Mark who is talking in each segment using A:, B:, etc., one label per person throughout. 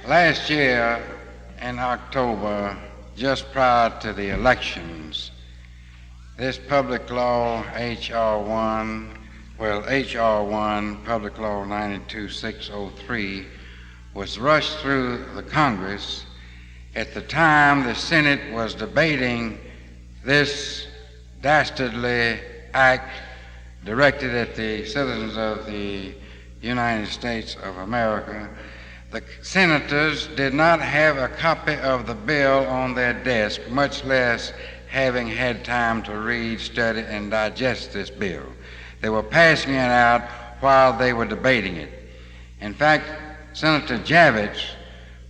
A: Last year in October, just prior to the elections, this public law H.R. 1, Public Law 92603, was rushed through the Congress. At the time, the Senate was debating this dastardly act directed at the citizens of the United States of America. The senators did not have a copy of the bill on their desk, much less having had time to read, study, and digest this bill. They were passing it out while they were debating it. In fact, Senator Javits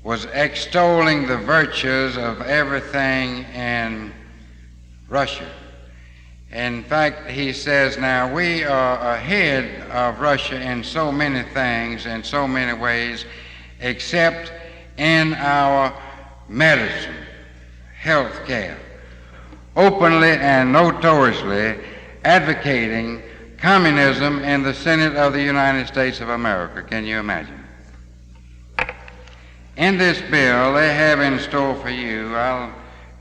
A: was extolling the virtues of everything in Russia. In fact, he says, now we are ahead of Russia in so many things, in so many ways, except in our medicine, health care, openly and notoriously advocating communism in the Senate of the United States of America. Can you imagine? In this bill, they have in store for you,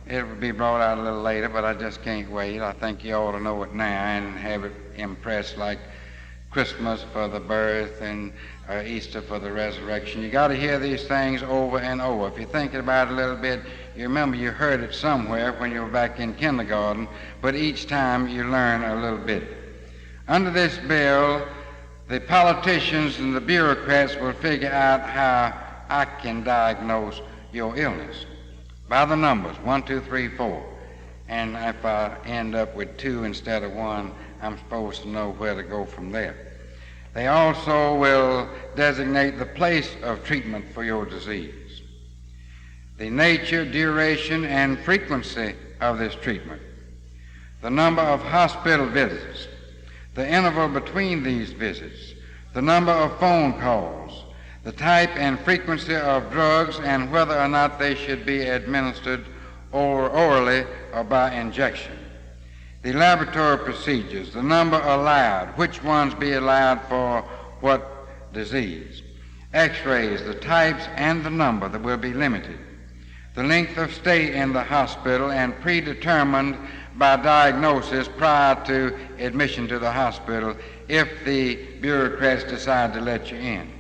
A: it will be brought out a little later, but I just can't wait. I think you ought to know it now and have it impressed like Christmas for the birth and Easter for the resurrection. You got to hear these things over and over. If you think about it a little bit, you remember you heard it somewhere when you were back in kindergarten, but each time you learn a little bit. Under this bill, the politicians and the bureaucrats will figure out how I can diagnose your illness by the numbers, 1, 2, 3, 4. And if I end up with 2 instead of 1, I'm supposed to know where to go from there. They also will designate the place of treatment for your disease, the nature, duration, and frequency of this treatment, the number of hospital visits, the interval between these visits, the number of phone calls, the type and frequency of drugs, and whether or not they should be administered orally or by injection. The laboratory procedures, the number allowed, which ones be allowed for what disease. X-rays, the types and the number that will be limited. The length of stay in the hospital and predetermined by diagnosis prior to admission to the hospital if the bureaucrats decide to let you in.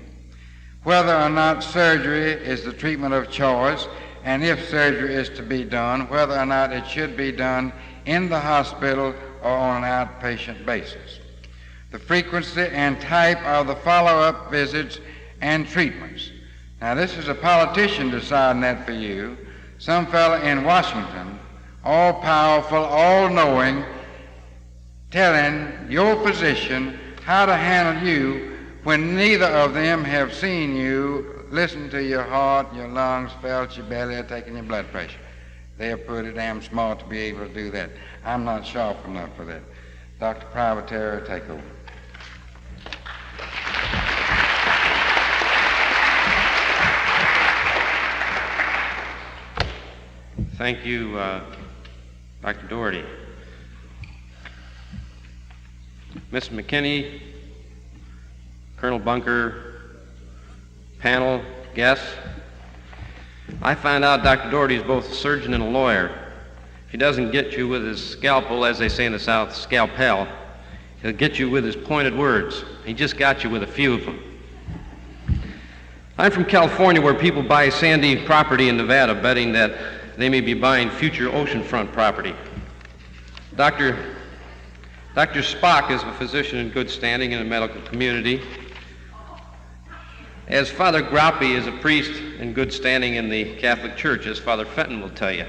A: Whether or not surgery is the treatment of choice, and if surgery is to be done, whether or not it should be done in the hospital or on an outpatient basis. The frequency and type of the follow-up visits and treatments. Now, this is a politician deciding that for you. Some fella in Washington, all-powerful, all-knowing, telling your physician how to handle you when neither of them have seen you, listened to your heart, your lungs, felt your belly, or taken your blood pressure. They are pretty damn smart to be able to do that. I'm not sharp enough for that. Dr. Parmentier, take over.
B: Thank you, Dr. Dorrity. Miss McKinney, Colonel Bunker, panel, guests. I found out Dr. Dorrity is both a surgeon and a lawyer. If he doesn't get you with his scalpel, as they say in the South, scalpel, he'll get you with his pointed words. He just got you with a few of them. I'm from California, where people buy sandy property in Nevada, betting that they may be buying future oceanfront property. Dr. Spock is a physician in good standing in the medical community, as Father Graupe is a priest in good standing in the Catholic Church, as Father Fenton will tell you.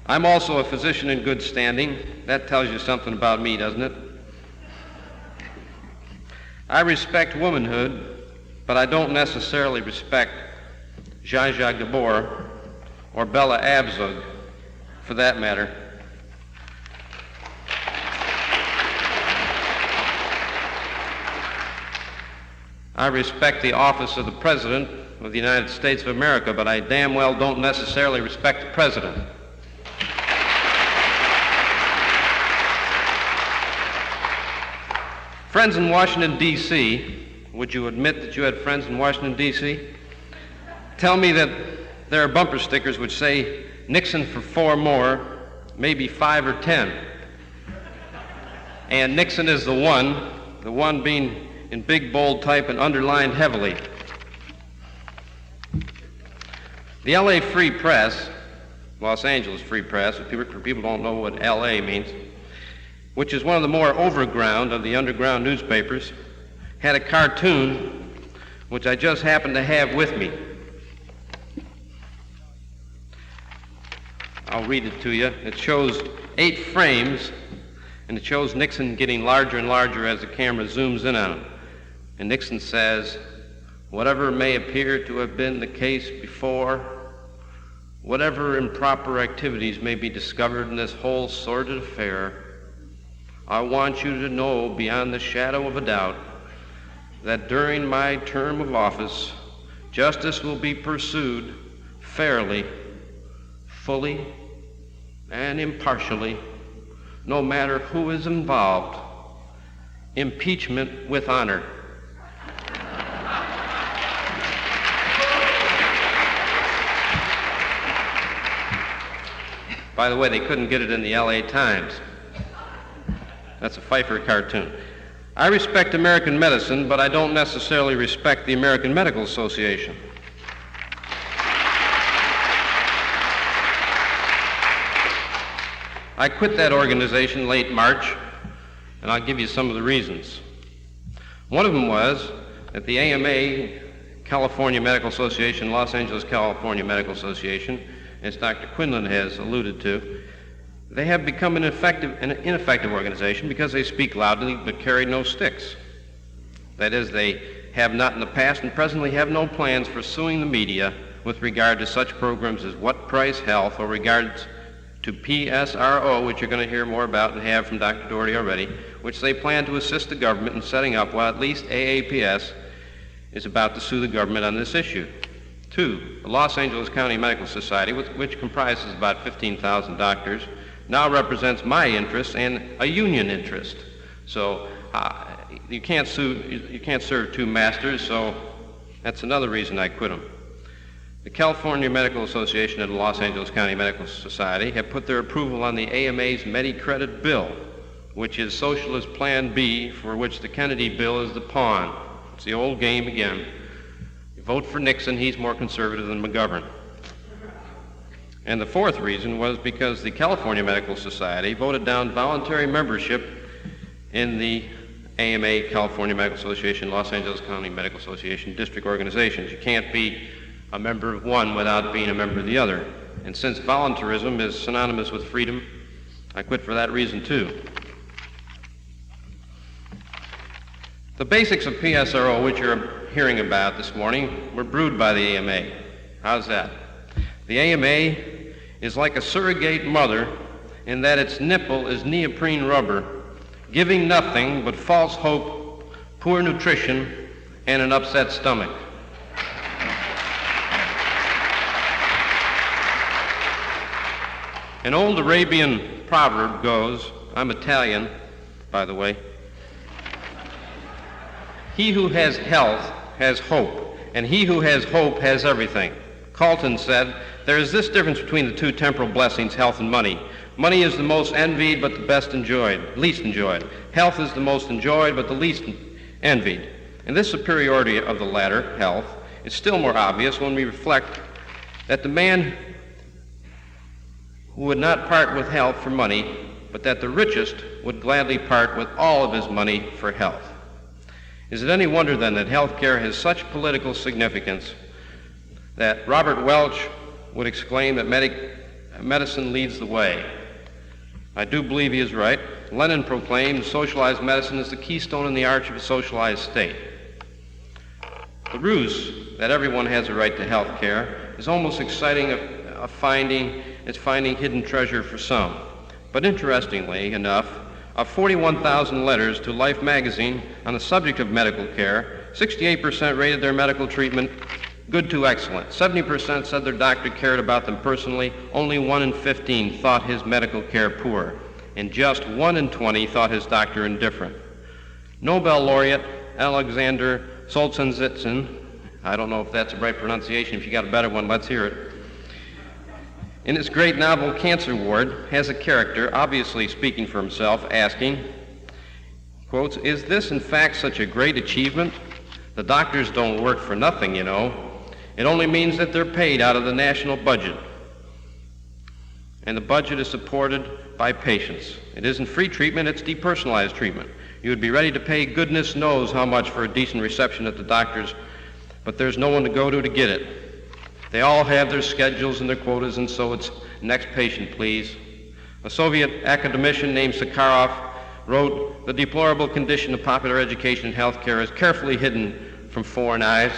B: I'm also a physician in good standing. That tells you something about me, doesn't it? I respect womanhood, but I don't necessarily respect Jean-Jacques Gabor or Bella Abzug, for that matter. I respect the office of the President of the United States of America, but I damn well don't necessarily respect the President. Friends in Washington, D.C., would you admit that you had friends in Washington, D.C.? tell me that there are bumper stickers which say Nixon for 4 more, maybe 5 or 10. And Nixon is the one being in big bold type and underlined heavily. The LA Free Press, Los Angeles Free Press, if people don't know what LA means, which is one of the more overground of the underground newspapers, had a cartoon which I just happened to have with me. I'll read it to you. It shows 8 frames, and it shows Nixon getting larger and larger as the camera zooms in on him. And Nixon says, "Whatever may appear to have been the case before, whatever improper activities may be discovered in this whole sordid affair, I want you to know beyond the shadow of a doubt that during my term of office, justice will be pursued fairly, fully, and impartially, no matter who is involved. Impeachment with honor." By the way, they couldn't get it in the LA Times. That's a Pfeiffer cartoon. I respect American medicine, but I don't necessarily respect the American Medical Association. I quit that organization late March, and I'll give you some of the reasons. One of them was that the AMA, California Medical Association, Los Angeles, California Medical Association, as Dr. Quinlan has alluded to, they have become an ineffective organization because they speak loudly but carry no sticks. That is, they have not in the past and presently have no plans for suing the media with regard to such programs as What Price Health or regards to PSRO, which you're going to hear more about and have from Dr. Dorrity already, which they plan to assist the government in setting up, while at least AAPS is about to sue the government on this issue. 2, the Los Angeles County Medical Society, which comprises about 15,000 doctors, now represents my interest and a union interest. So you can't serve 2 masters, so that's another reason I quit them. The California Medical Association and the Los Angeles County Medical Society have put their approval on the AMA's Medi-Credit bill, which is Socialist Plan B, for which the Kennedy bill is the pawn. It's the old game again. You vote for Nixon, he's more conservative than McGovern. And the 4th reason was because the California Medical Society voted down voluntary membership in the AMA, California Medical Association, Los Angeles County Medical Association, district organizations. You can't be a member of one without being a member of the other. And since voluntarism is synonymous with freedom, I quit for that reason too. The basics of PSRO, which you're hearing about this morning, were brewed by the AMA. How's that? The AMA is like a surrogate mother in that its nipple is neoprene rubber, giving nothing but false hope, poor nutrition, and an upset stomach. An old Arabian proverb goes, I'm Italian, by the way, he who has health has hope, and he who has hope has everything. Carlton said, there is this difference between the 2 temporal blessings, health and money. Money is the most envied but the least enjoyed. Health is the most enjoyed but the least envied. And this superiority of the latter, health, is still more obvious when we reflect that the man who would not part with health for money, but that the richest would gladly part with all of his money for health. Is it any wonder then that health care has such political significance that Robert Welch would exclaim that medicine leads the way? I do believe he is right. Lenin proclaimed socialized medicine is the keystone in the arch of a socialized state. The ruse that everyone has a right to health care is almost exciting it's finding hidden treasure for some. But interestingly enough, of 41,000 letters to Life magazine on the subject of medical care, 68% rated their medical treatment good to excellent. 70% said their doctor cared about them personally. Only 1 in 15 thought his medical care poor. And just 1 in 20 thought his doctor indifferent. Nobel laureate Alexander Solzhenitsyn, I don't know if that's the right pronunciation. If you got a better one, let's hear it. In its great novel Cancer Ward, has a character, obviously speaking for himself, asking, quotes, "Is this in fact such a great achievement? The doctors don't work for nothing, you know. It only means that they're paid out of the national budget. And the budget is supported by patients. It isn't free treatment, it's depersonalized treatment. You would be ready to pay goodness knows how much for a decent reception at the doctor's, but there's no one to go to get it. They all have their schedules and their quotas, and so it's next patient, please." A Soviet academician named Sakharov wrote, "The deplorable condition of popular education and health care is carefully hidden from foreign eyes,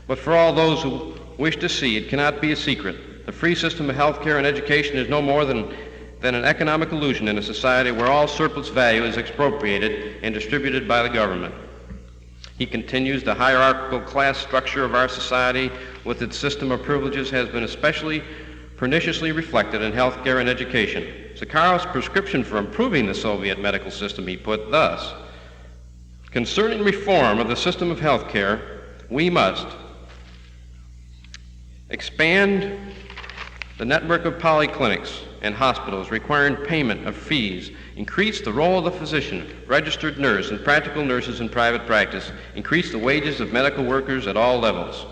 B: but for all those who wish to see, it cannot be a secret. The free system of health care and education is no more than an economic illusion in a society where all surplus value is expropriated and distributed by the government." He continues, "The hierarchical class structure of our society with its system of privileges has been especially perniciously reflected in health care and education." Sakharov's prescription for improving the Soviet medical system he put thus: "Concerning reform of the system of health care, we must expand the network of polyclinics and hospitals requiring payment of fees, increase the role of the physician, registered nurse, and practical nurses in private practice, increase the wages of medical workers at all levels."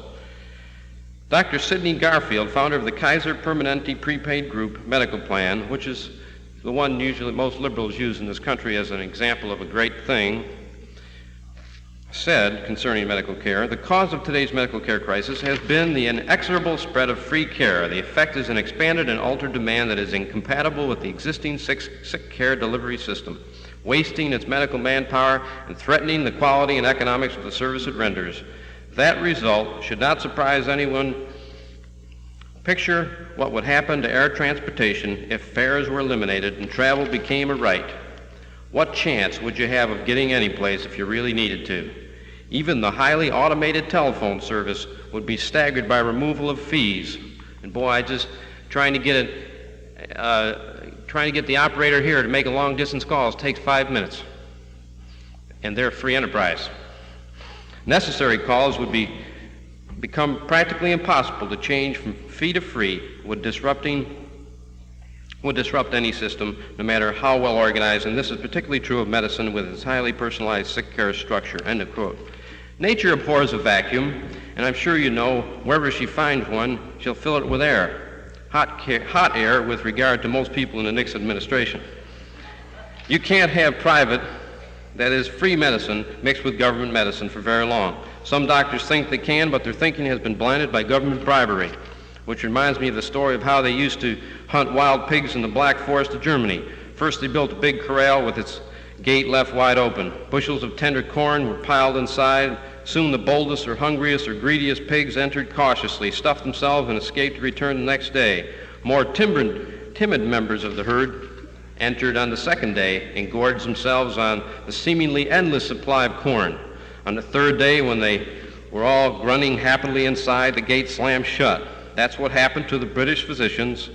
B: Dr. Sidney Garfield, founder of the Kaiser Permanente prepaid group medical plan, which is the one usually most liberals use in this country as an example of a great thing, said concerning medical care, "The cause of today's medical care crisis has been the inexorable spread of free care. The effect is an expanded and altered demand that is incompatible with the existing sick care delivery system, wasting its medical manpower and threatening the quality and economics of the service it renders. That result should not surprise anyone. Picture what would happen to air transportation if fares were eliminated and travel became a right. What chance would you have of getting any place if you really needed to? Even the highly automated telephone service would be staggered by removal of fees." And boy, I just trying to get the operator here to make a long distance calls takes 5 minutes, and they're a free enterprise. Necessary calls would become practically impossible to change from fee to free, would disrupt any system, no matter how well organized, and this is particularly true of medicine with its highly personalized sick care structure, end of quote. Nature abhors a vacuum, and I'm sure you know, wherever she finds one, she'll fill it with air. Hot air with regard to most people in the Nixon administration. You can't have private, that is free medicine, mixed with government medicine for very long. Some doctors think they can, but their thinking has been blinded by government bribery, which reminds me of the story of how they used to hunt wild pigs in the Black Forest of Germany. First, they built a big corral with its gate left wide open. Bushels of tender corn were piled inside. Soon the boldest or hungriest or greediest pigs entered cautiously, stuffed themselves, and escaped to return the next day. More timid members of the herd entered on the second day and gorged themselves on the seemingly endless supply of corn. On the third day, when they were all grunting happily inside, the gate slammed shut. That's what happened to the British physicians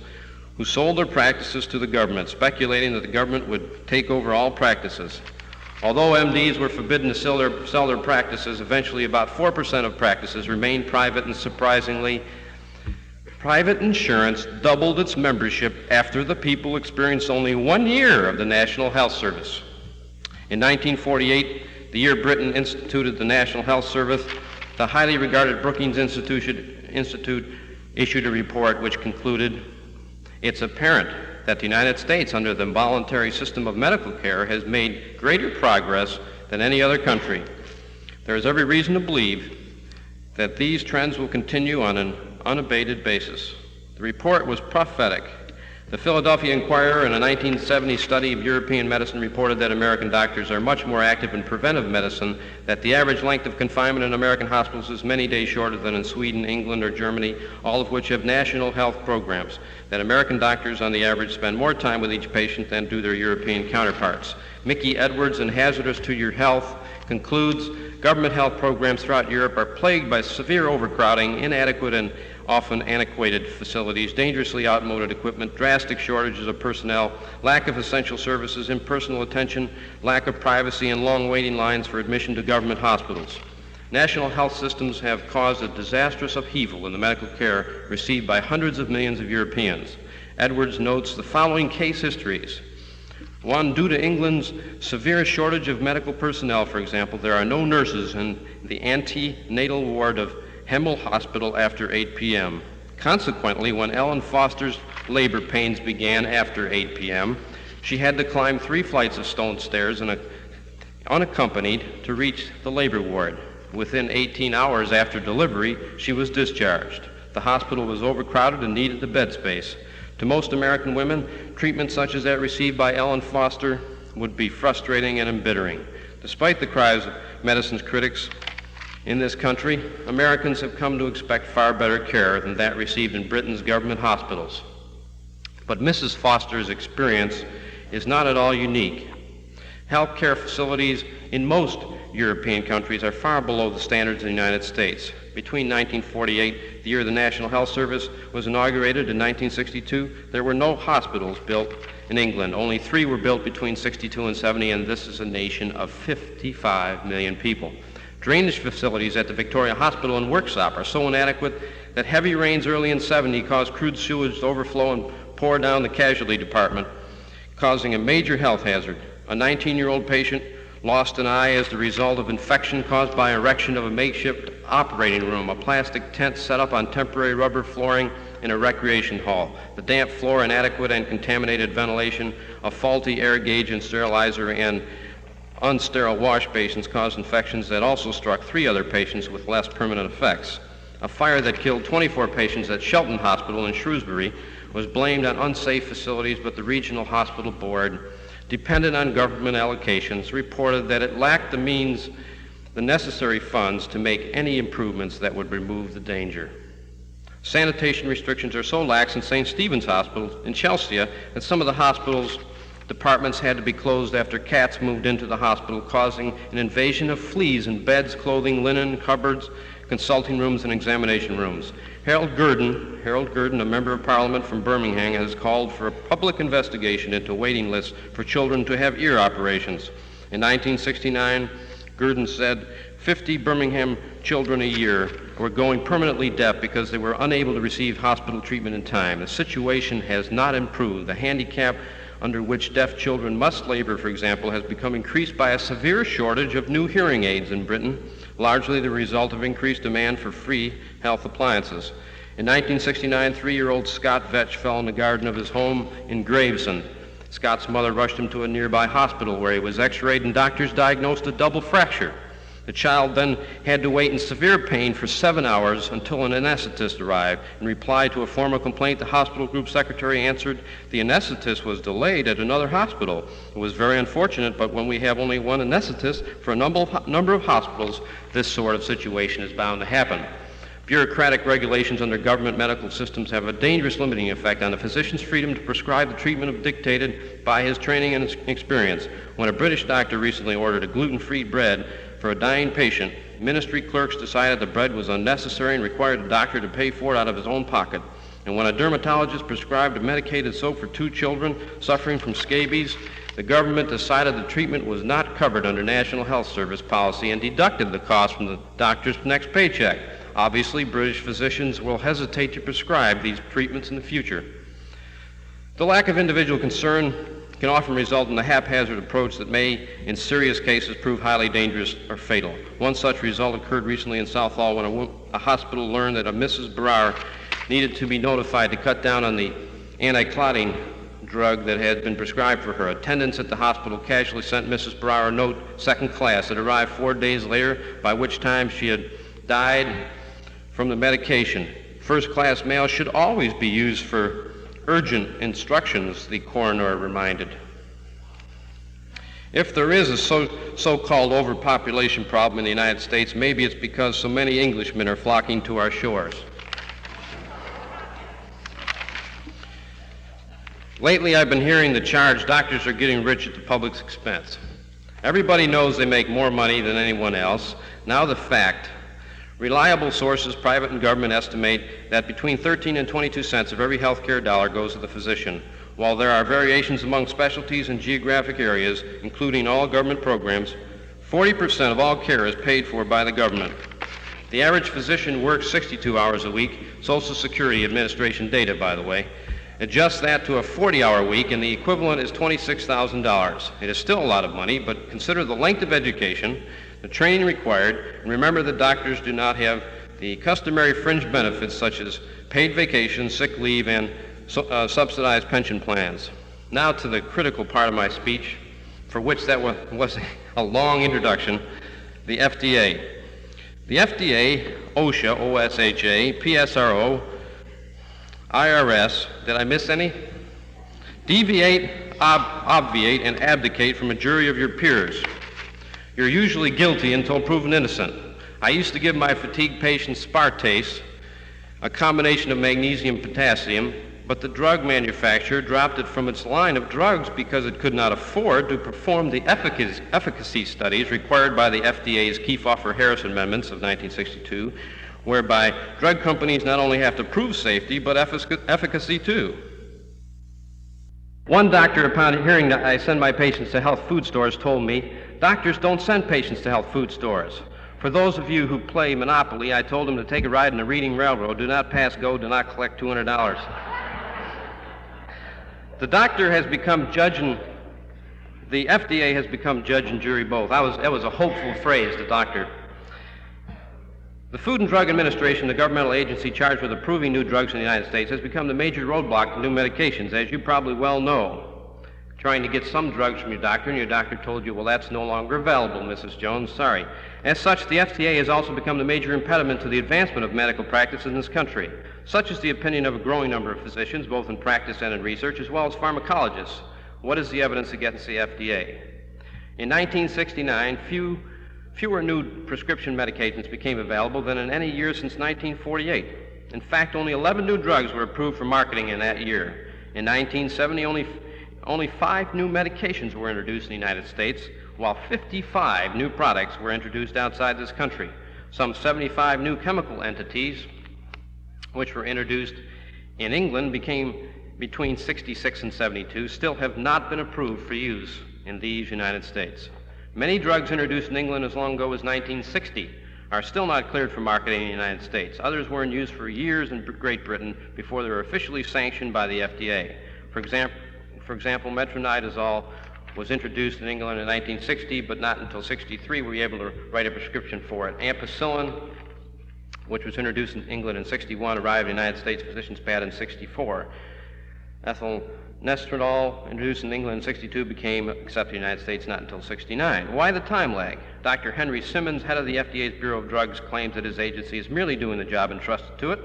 B: who sold their practices to the government, speculating that the government would take over all practices. Although MDs were forbidden to sell their practices, eventually about 4% of practices remained private, and surprisingly, private insurance doubled its membership after the people experienced only 1 year of the National Health Service. In 1948, the year Britain instituted the National Health Service, the highly regarded Brookings Institute issued a report which concluded, "It's apparent that the United States, under the voluntary system of medical care, has made greater progress than any other country. There is every reason to believe that these trends will continue on an unabated basis." The report was prophetic. The Philadelphia Inquirer, in a 1970 study of European medicine, reported that American doctors are much more active in preventive medicine, that the average length of confinement in American hospitals is many days shorter than in Sweden, England, or Germany, all of which have national health programs, that American doctors on the average spend more time with each patient than do their European counterparts. Mickey Edwards, in Hazardous to Your Health, concludes, government health programs throughout Europe are plagued by severe overcrowding, inadequate and often antiquated facilities, dangerously outmoded equipment, drastic shortages of personnel, lack of essential services, impersonal attention, lack of privacy, and long waiting lines for admission to government hospitals. National health systems have caused a disastrous upheaval in the medical care received by hundreds of millions of Europeans. Edwards notes the following case histories. 1, due to England's severe shortage of medical personnel, for example, there are no nurses in the antenatal ward of Hemel Hospital after 8 p.m. Consequently, when Ellen Foster's labor pains began after 8 p.m., she had to climb 3 flights of stone stairs and unaccompanied to reach the labor ward. Within 18 hours after delivery, she was discharged. The hospital was overcrowded and needed the bed space. To most American women, treatment such as that received by Ellen Foster would be frustrating and embittering. Despite the cries of medicine's critics in this country, Americans have come to expect far better care than that received in Britain's government hospitals. But Mrs. Foster's experience is not at all unique. Health care facilities in most European countries are far below the standards in the United States. Between 1948, the year the National Health Service was inaugurated, in 1962, there were no hospitals built in England. Only 3 were built between 62 and 70, and this is a nation of 55 million people. Drainage facilities at the Victoria Hospital and Worksop are so inadequate that heavy rains early in 70 caused crude sewage to overflow and pour down the casualty department, causing a major health hazard. A 19-year-old patient lost an eye as the result of infection caused by erection of a makeshift operating room, a plastic tent set up on temporary rubber flooring in a recreation hall. The damp floor, inadequate and contaminated ventilation, a faulty air gauge and sterilizer, and unsterile wash basins caused infections that also struck 3 other patients with less permanent effects. A fire that killed 24 patients at Shelton Hospital in Shrewsbury was blamed on unsafe facilities, but the Regional Hospital Board, dependent on government allocations, reported that it lacked the necessary funds to make any improvements that would remove the danger. Sanitation restrictions are so lax in St. Stephen's Hospital in Chelsea that some of the hospital's departments had to be closed after cats moved into the hospital, causing an invasion of fleas in beds, clothing, linen, cupboards, consulting rooms, and examination rooms. Harold Gurdon, a member of Parliament from Birmingham, has called for a public investigation into waiting lists for children to have ear operations. In 1969, Gurdon said 50 Birmingham children a year were going permanently deaf because they were unable to receive hospital treatment in time. The situation has not improved. The handicap under which deaf children must labor, for example, has become increased by a severe shortage of new hearing aids in Britain, largely the result of increased demand for free health appliances. In 1969, 3-year-old Scott Vetch fell in the garden of his home in Gravesend. Scott's mother rushed him to a nearby hospital where he was x-rayed and doctors diagnosed a double fracture. The child then had to wait in severe pain for 7 hours until an anesthetist arrived. In reply to a formal complaint, the hospital group secretary answered, "The anesthetist was delayed at another hospital. It was very unfortunate, but when we have only one anesthetist for a number of hospitals, this sort of situation is bound to happen." Bureaucratic regulations under government medical systems have a dangerous limiting effect on a physician's freedom to prescribe the treatment dictated by his training and experience. When a British doctor recently ordered a gluten-free bread for a dying patient, ministry clerks decided the bread was unnecessary and required the doctor to pay for it out of his own pocket. And when a dermatologist prescribed a medicated soap for 2 children suffering from scabies, the government decided the treatment was not covered under National Health Service policy and deducted the cost from the doctor's next paycheck. Obviously, British physicians will hesitate to prescribe these treatments in the future. The lack of individual concern can often result in a haphazard approach that may, in serious cases, prove highly dangerous or fatal. One such result occurred recently in Southall when a hospital learned that a Mrs. Brar needed to be notified to cut down on the anti-clotting drug that had been prescribed for her. Attendants at the hospital casually sent Mrs. Brar a note, second class. It arrived 4 days later, by which time she had died from the medication. First-class mail should always be used for urgent instructions, the coroner reminded. If there is a so-called overpopulation problem in the United States, maybe it's because so many Englishmen are flocking to our shores. Lately, I've been hearing the charge doctors are getting rich at the public's expense. Everybody knows they make more money than anyone else. Now the fact. Reliable sources, private and government, estimate that between 13 and 22 cents of every healthcare dollar goes to the physician. While there are variations among specialties and geographic areas, including all government programs, 40% of all care is paid for by the government. The average physician works 62 hours a week, Social Security Administration data, by the way. Adjust that to a 40-hour week, and the equivalent is $26,000. It is still a lot of money, but consider the length of education, the training required, and remember that doctors do not have the customary fringe benefits such as paid vacation, sick leave, and subsidized pension plans. Now to the critical part of my speech, for which that was a long introduction, the FDA. The FDA, OSHA, OSHA, PSRO, IRS, did I miss any? Deviate, obviate, and abdicate from a jury of your peers. You're usually guilty until proven innocent. I used to give my fatigued patients Spartase, a combination of magnesium and potassium, but the drug manufacturer dropped it from its line of drugs because it could not afford to perform the efficacy studies required by the FDA's Kefauver-Harris amendments of 1962, whereby drug companies not only have to prove safety, but efficacy too. One doctor, upon hearing that I send my patients to health food stores, told me, "Doctors don't send patients to health food stores." For those of you who play Monopoly, I told them to take a ride in the Reading Railroad. Do not pass go, do not collect $200. The doctor has become judge and the FDA has become judge and jury both. That was a hopeful phrase, the doctor. The Food and Drug Administration, the governmental agency charged with approving new drugs in the United States, has become the major roadblock to new medications, as you probably well know. Trying to get some drugs from your doctor, and your doctor told you, well, that's no longer available, Mrs. Jones, sorry. As such, the FDA has also become the major impediment to the advancement of medical practice in this country. Such is the opinion of a growing number of physicians, both in practice and in research, as well as pharmacologists. What is the evidence against the FDA? In 1969, fewer new prescription medications became available than in any year since 1948. In fact, only 11 new drugs were approved for marketing in that year. In 1970, only 5 new medications were introduced in the United States, while 55 new products were introduced outside this country. Some 75 new chemical entities, which were introduced in England between 66 and 72, still have not been approved for use in these United States. Many drugs introduced in England as long ago as 1960 are still not cleared for marketing in the United States. Others were in use for years in Great Britain before they were officially sanctioned by the FDA. For example, metronidazole was introduced in England in 1960, but not until 63 were we able to write a prescription for it. Ampicillin, which was introduced in England in 61, arrived in the United States physician's pad in 64. Ethylnestradiol, introduced in England in 62, became accepted in the United States not until 69. Why the time lag? Dr. Henry Simmons, head of the FDA's Bureau of Drugs, claims that his agency is merely doing the job entrusted to it.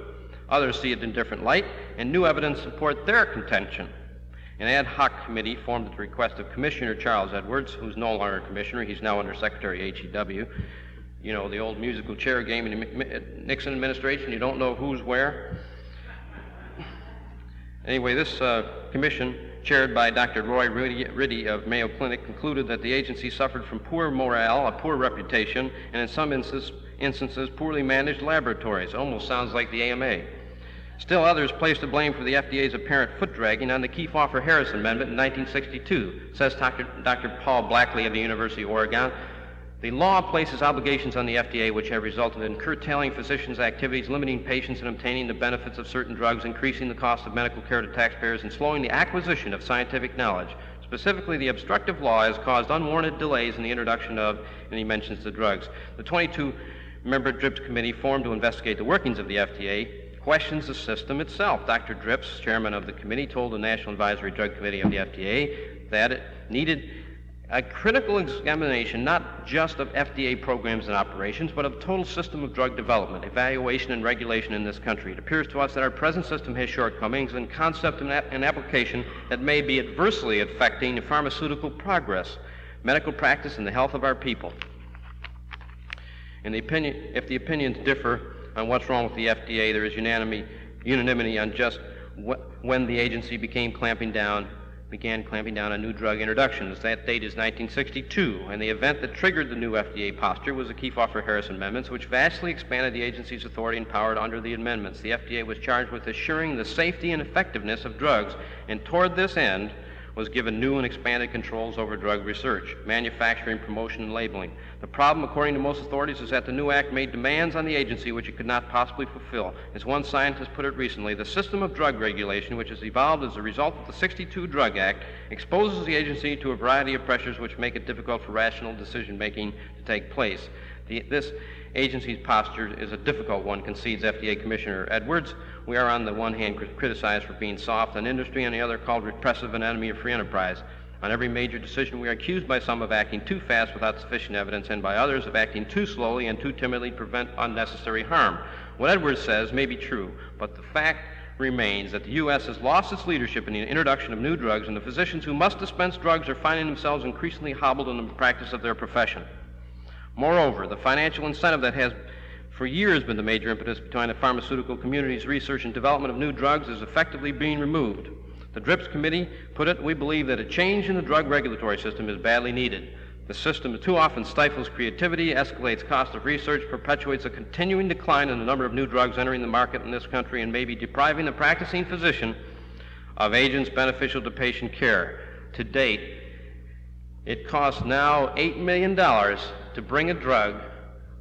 B: Others see it in different light, and new evidence support their contention. An ad hoc committee formed at the request of Commissioner Charles Edwards, who's no longer commissioner, he's now under Secretary HEW. You know, the old musical chair game in the Nixon administration, you don't know who's where. Anyway, this commission, chaired by Dr. Roy Riddy of Mayo Clinic, concluded that the agency suffered from poor morale, a poor reputation, and in some instances poorly managed laboratories. Almost sounds like the AMA. Still others placed the blame for the FDA's apparent foot-dragging on the Kefauver-Harris Amendment in 1962, says Dr. Paul Blackley of the University of Oregon. The law places obligations on the FDA which have resulted in curtailing physicians' activities, limiting patients in obtaining the benefits of certain drugs, increasing the cost of medical care to taxpayers, and slowing the acquisition of scientific knowledge. Specifically, the obstructive law has caused unwarranted delays in the introduction of, and he mentions the drugs. The 22-member DRIPS committee formed to investigate the workings of the FDA questions the system itself. Dr. Dripps, chairman of the committee, told the National Advisory Drug Committee of the FDA that it needed a critical examination not just of FDA programs and operations, but of the total system of drug development, evaluation, and regulation in this country. It appears to us that our present system has shortcomings in concept and application that may be adversely affecting the pharmaceutical progress, medical practice, and the health of our people. If the opinions differ on what's wrong with the FDA, there is unanimity on just when the agency began clamping down on new drug introductions. That date is 1962, and the event that triggered the new FDA posture was the Kefauver-Harris amendments, which vastly expanded the agency's authority and power under the amendments. The FDA was charged with assuring the safety and effectiveness of drugs, and toward this end was given new and expanded controls over drug research, manufacturing, promotion, and labeling. The problem, according to most authorities, is that the new act made demands on the agency which it could not possibly fulfill. As one scientist put it recently, the system of drug regulation, which has evolved as a result of the '62 Drug Act, exposes the agency to a variety of pressures which make it difficult for rational decision-making to take place. This agency's posture is a difficult one, concedes FDA Commissioner Edwards. We are on the one hand criticized for being soft on industry, on the other called repressive and enemy of free enterprise. On every major decision, we are accused by some of acting too fast without sufficient evidence, and by others of acting too slowly and too timidly to prevent unnecessary harm. What Edwards says may be true, but the fact remains that the U.S. has lost its leadership in the introduction of new drugs, and the physicians who must dispense drugs are finding themselves increasingly hobbled in the practice of their profession. Moreover, the financial incentive that has for years been the major impetus behind the pharmaceutical community's research and development of new drugs is effectively being removed. The DRIPS committee put it, we believe that a change in the drug regulatory system is badly needed. The system too often stifles creativity, escalates cost of research, perpetuates a continuing decline in the number of new drugs entering the market in this country, and may be depriving the practicing physician of agents beneficial to patient care. To date, it costs now $8 million to bring a drug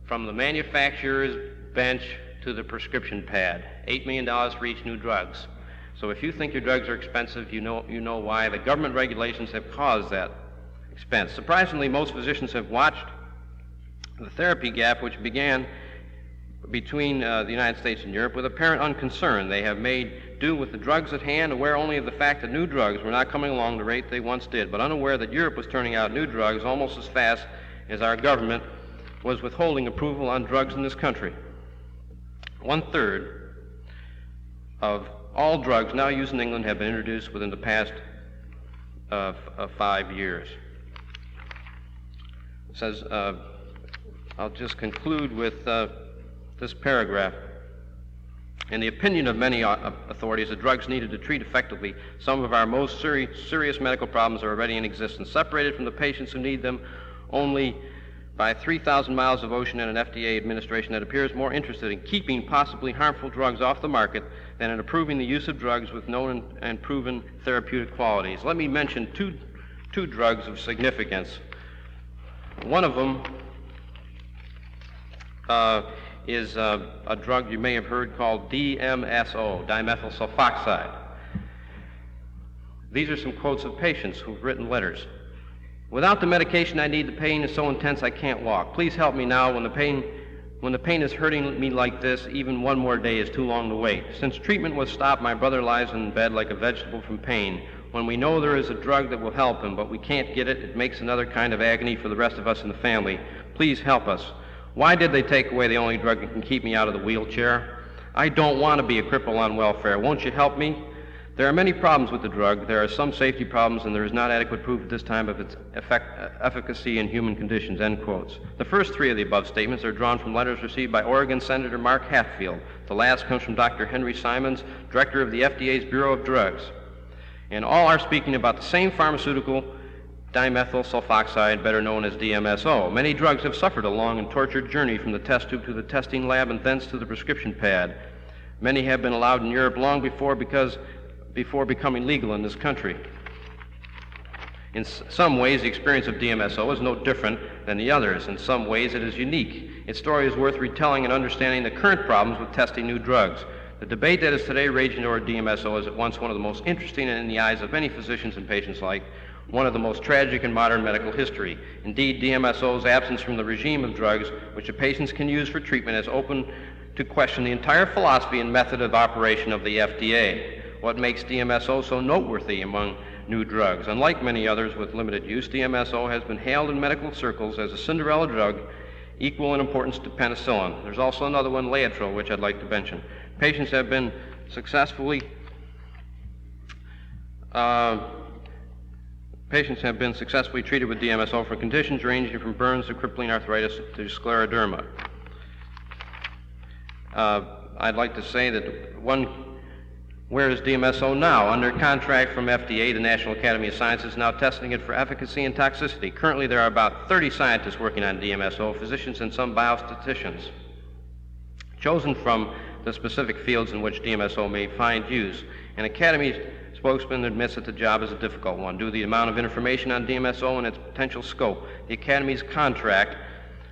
B: from the manufacturer's bench to the prescription pad. $8 million for each new drugs. So if you think your drugs are expensive, you know why. The government regulations have caused that expense. Surprisingly, most physicians have watched the therapy gap which began between the United States and Europe with apparent unconcern. They have made do with the drugs at hand, aware only of the fact that new drugs were not coming along the rate they once did, but unaware that Europe was turning out new drugs almost as fast as our government was withholding approval on drugs in this country. 1/3 of all drugs now used in England have been introduced within the past 5 years. It says, I'll just conclude with this paragraph. In the opinion of many authorities, the drugs needed to treat effectively some of our most serious medical problems are already in existence, separated from the patients who need them only by 3,000 miles of ocean and an FDA administration that appears more interested in keeping possibly harmful drugs off the market than in approving the use of drugs with known and proven therapeutic qualities. Let me mention two drugs of significance. One of them is a drug you may have heard called DMSO, dimethyl sulfoxide. These are some quotes of patients who've written letters. Without the medication I need, the pain is so intense I can't walk. Please help me now. When the pain is hurting me like this, even one more day is too long to wait. Since treatment was stopped, my brother lies in bed like a vegetable from pain. When we know there is a drug that will help him, but we can't get it, it makes another kind of agony for the rest of us in the family. Please help us. Why did they take away the only drug that can keep me out of the wheelchair? I don't want to be a cripple on welfare. Won't you help me? There are many problems with the drug. There are some safety problems, and there is not adequate proof at this time of its efficacy in human conditions, end quotes. The first three of the above statements are drawn from letters received by Oregon Senator Mark Hatfield. The last comes from Dr. Henry Simons, director of the FDA's Bureau of Drugs. And all are speaking about the same pharmaceutical, dimethyl sulfoxide, better known as DMSO. Many drugs have suffered a long and tortured journey from the test tube to the testing lab and thence to the prescription pad. Many have been allowed in Europe long before becoming legal in this country. In some ways, the experience of DMSO is no different than the others. In some ways, it is unique. Its story is worth retelling and understanding the current problems with testing new drugs. The debate that is today raging over DMSO is at once one of the most interesting and, in the eyes of many physicians and patients alike, one of the most tragic in modern medical history. Indeed, DMSO's absence from the regime of drugs which the patients can use for treatment has opened to question the entire philosophy and method of operation of the FDA. What makes DMSO so noteworthy among new drugs? Unlike many others with limited use, DMSO has been hailed in medical circles as a Cinderella drug equal in importance to penicillin. There's also another one, Laetrile, which I'd like to mention. Patients have been successfully treated with DMSO for conditions ranging from burns to crippling arthritis to scleroderma. I'd like to say that where is DMSO now? Under contract from FDA, the National Academy of Sciences is now testing it for efficacy and toxicity. Currently, there are about 30 scientists working on DMSO, physicians and some biostatisticians, chosen from the specific fields in which DMSO may find use. An Academy spokesman admits that the job is a difficult one due to the amount of information on DMSO and its potential scope. The Academy's contract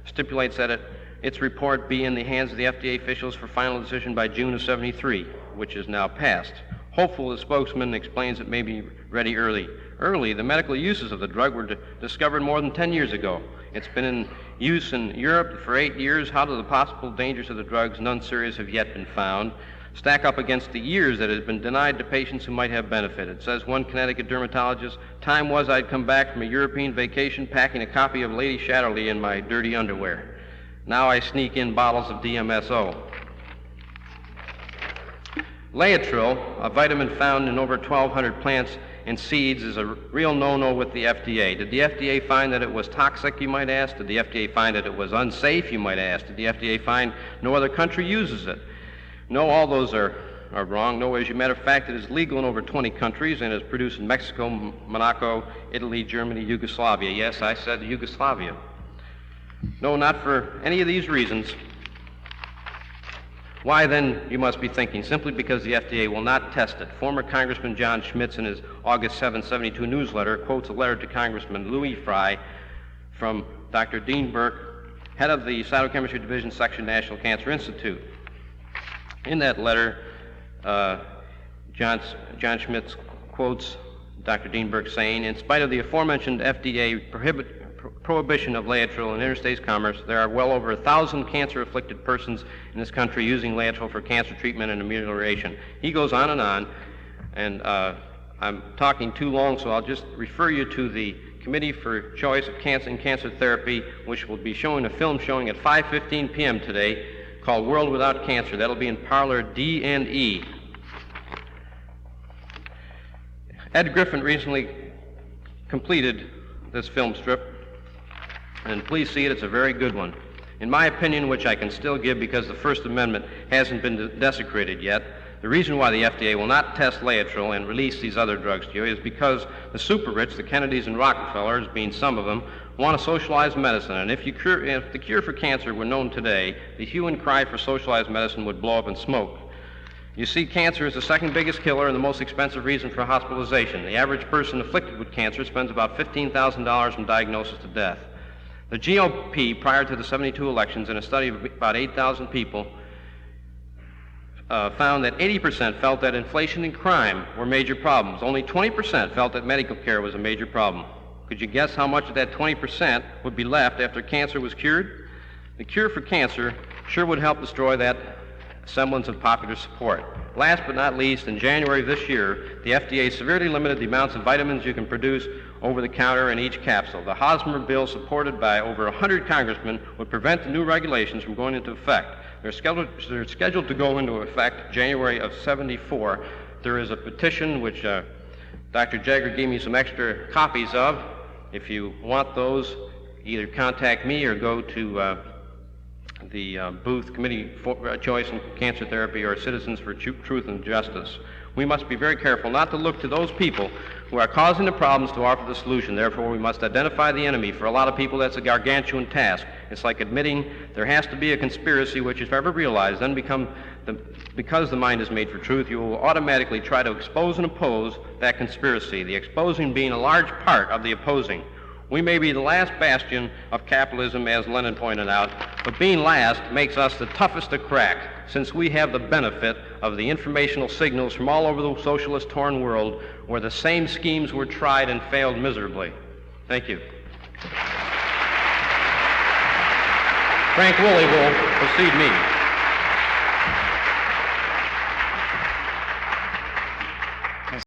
B: stipulates that its report be in the hands of the FDA officials for final decision by June of '73, which is now passed. Hopeful, the spokesman explains it may be ready early. The medical uses of the drug were discovered more than 10 years ago. It's been in use in Europe for 8 years. How do the possible dangers of the drugs, none serious, have yet been found, stack up against the years that it has been denied to patients who might have benefited? Says one Connecticut dermatologist, time was I'd come back from a European vacation packing a copy of Lady Chatterley in my dirty underwear. Now I sneak in bottles of DMSO. Laetrile, a vitamin found in over 1,200 plants and seeds, is a real no-no with the FDA. Did the FDA find that it was toxic, you might ask? Did the FDA find that it was unsafe, you might ask? Did the FDA find no other country uses it? No, all those are wrong. No, as a matter of fact, it is legal in over 20 countries and is produced in Mexico, Monaco, Italy, Germany, Yugoslavia. Yes, I said Yugoslavia. No, not for any of these reasons. Why then, you must be thinking, simply because the FDA will not test it. Former Congressman John Schmitz in his August 7, '72 newsletter quotes a letter to Congressman Louis Fry from Dr. Dean Burke, head of the Cytochemistry Division Section, National Cancer Institute. In that letter, John Schmitz quotes Dr. Dean Burke saying, in spite of the aforementioned FDA prohibition of Laetrile in interstate commerce, there are well over 1,000 cancer-afflicted persons in this country using Laetrile for cancer treatment and amelioration. He goes on, and I'm talking too long, so I'll just refer you to the Committee for Choice of Cancer and Cancer Therapy, which will be showing a film showing at 5:15 p.m. today called World Without Cancer. That'll be in Parlor D&E. Ed Griffin recently completed this film strip, and please see it. It's a very good one. In my opinion, which I can still give because the First Amendment hasn't been desecrated yet, the reason why the FDA will not test Laetrile and release these other drugs to you is because the super rich, the Kennedys and Rockefellers, being some of them, want a socialized medicine. And if the cure for cancer were known today, the hue and cry for socialized medicine would blow up in smoke. You see, cancer is the second biggest killer and the most expensive reason for hospitalization. The average person afflicted with cancer spends about $15,000 from diagnosis to death. The GOP, prior to the '72 elections, in a study of about 8,000 people, found that 80% felt that inflation and crime were major problems. Only 20% felt that medical care was a major problem. Could you guess how much of that 20% would be left after cancer was cured? The cure for cancer sure would help destroy that semblance of popular support. Last but not least, in January of this year, the FDA severely limited the amounts of vitamins you can produce over the counter in each capsule. The Hosmer bill, supported by over 100 congressmen, would prevent the new regulations from going into effect. They're scheduled to go into effect January of '74. There is a petition which Dr. Jagger gave me some extra copies of. If you want those, either contact me or go to the Booth Committee for Choice and Cancer Therapy or Citizens for Truth and Justice. We must be very careful not to look to those people who are causing the problems to offer the solution. Therefore, we must identify the enemy. For a lot of people, that's a gargantuan task. It's like admitting there has to be a conspiracy, which, if ever realized, then because the mind is made for truth, you will automatically try to expose and oppose that conspiracy, the exposing being a large part of the opposing. We may be the last bastion of capitalism, as Lenin pointed out, but being last makes us the toughest to crack, since we have the benefit of the informational signals from all over the socialist-torn world where the same schemes were tried and failed miserably. Thank you. Frank Woolley will precede me.